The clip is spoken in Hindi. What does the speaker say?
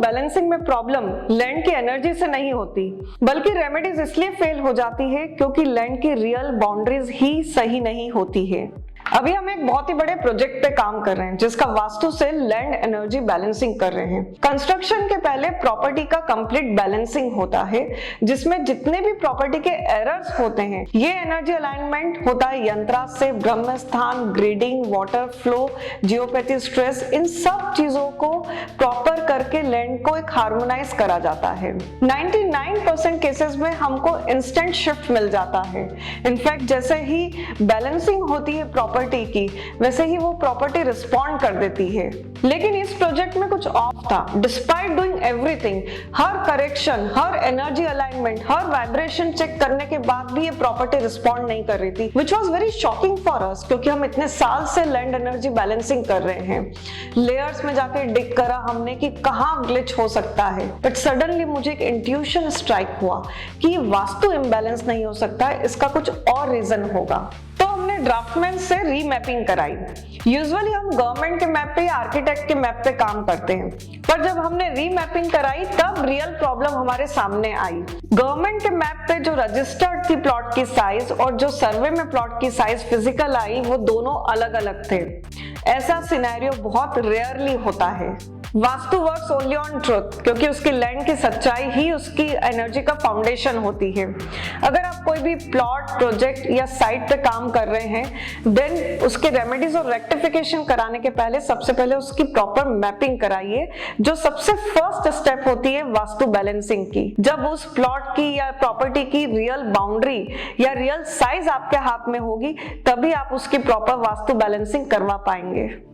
बैलेंसिंग में प्रॉब्लम लैंड की एनर्जी से नहीं होती, बल्कि रेमेडीज इसलिए फेल हो जाती है क्योंकि लैंड की रियल बाउंड्रीज ही सही नहीं होती है। अभी हम एक बहुत ही बड़े प्रोजेक्ट पे काम कर रहे हैं जिसका वास्तु से लैंड एनर्जी बैलेंसिंग कर रहे हैं। कंस्ट्रक्शन के पहले प्रॉपर्टी का कंप्लीट बैलेंसिंग होता है जिसमें जितने भी प्रॉपर्टी के एरर्स होते हैं, ये एनर्जी अलाइनमेंट होता है यंत्रांश से, ब्रह्म स्थान, ग्रेडिंग, वाटर फ्लो, जियोपैथी, स्ट्रेस, इन सब चीजों को प्रॉपर करके लैंड को एक हार्मोनाइज करा जाता है। 99% केसेस में हमको इंस्टेंट शिफ्ट मिल जाता है। इनफैक्ट जैसे ही बैलेंसिंग होती है प्रॉपर्टी की, वैसे ही वो प्रॉपर्टी रिस्पॉन्ड कर देती है। लेकिन इस प्रोजेक्ट में कुछ ऑफ था। डिस्पाइट डूइंग एवरीथिंग, हर करेक्शन, हर एनर्जी अलाइनमेंट, हर वाइब्रेशन चेक करने के बाद भी ये प्रॉपर्टी रिस्पॉन्ड नहीं कर रही थी, which was very shocking for us, क्योंकि हम इतने साल से लैंड एनर्जी बैलेंसिंग कर रहे हैं। लेयर्स में जाके डिग करा हमने कि कहाँ ग्लिच हो सकता है, बट सडनली मुझे एक इंट्यूशन स्ट्राइक हुआ कि वास्तु इम्बैलेंस नहीं हो सकता है, इसका कुछ और रीजन होगा। तो हमने ड्राफ्टमैन से रीमैपिंग कराई। यूजुअली हम गवर्नमेंट के मैप पे या आर्किटेक्ट के मैप पे काम करते हैं, पर जब हमने रीमैपिंग कराई तब रियल प्रॉब्लम हमारे सामने आई। गवर्नमेंट के मैप पे जो रजिस्टर्ड थी प्लॉट की साइज और जो सर्वे में प्लॉट की साइज फिजिकल आई, वो दोनों अलग अलग थे। ऐसा सिनेरियो बहुत रेयरली होता है। Vastu works only on truth, क्योंकि उसकी लैंड की सच्चाई ही उसकी एनर्जी का फाउंडेशन होती है। अगर आप कोई भी प्लॉट, प्रोजेक्ट या साइट पे काम कर रहे हैं, देन उसके रेमेडीज और रेक्टिफिकेशन कराने के पहले सबसे पहले उसकी प्रॉपर मैपिंग कराइए, जो सबसे फर्स्ट स्टेप होती है वास्तु बैलेंसिंग की। जब उस प्लॉट की या प्रॉपर्टी की रियल बाउंड्री या रियल साइज आपके हाथ में होगी, तभी आप उसकी प्रॉपर वास्तु बैलेंसिंग करवा पाएंगे।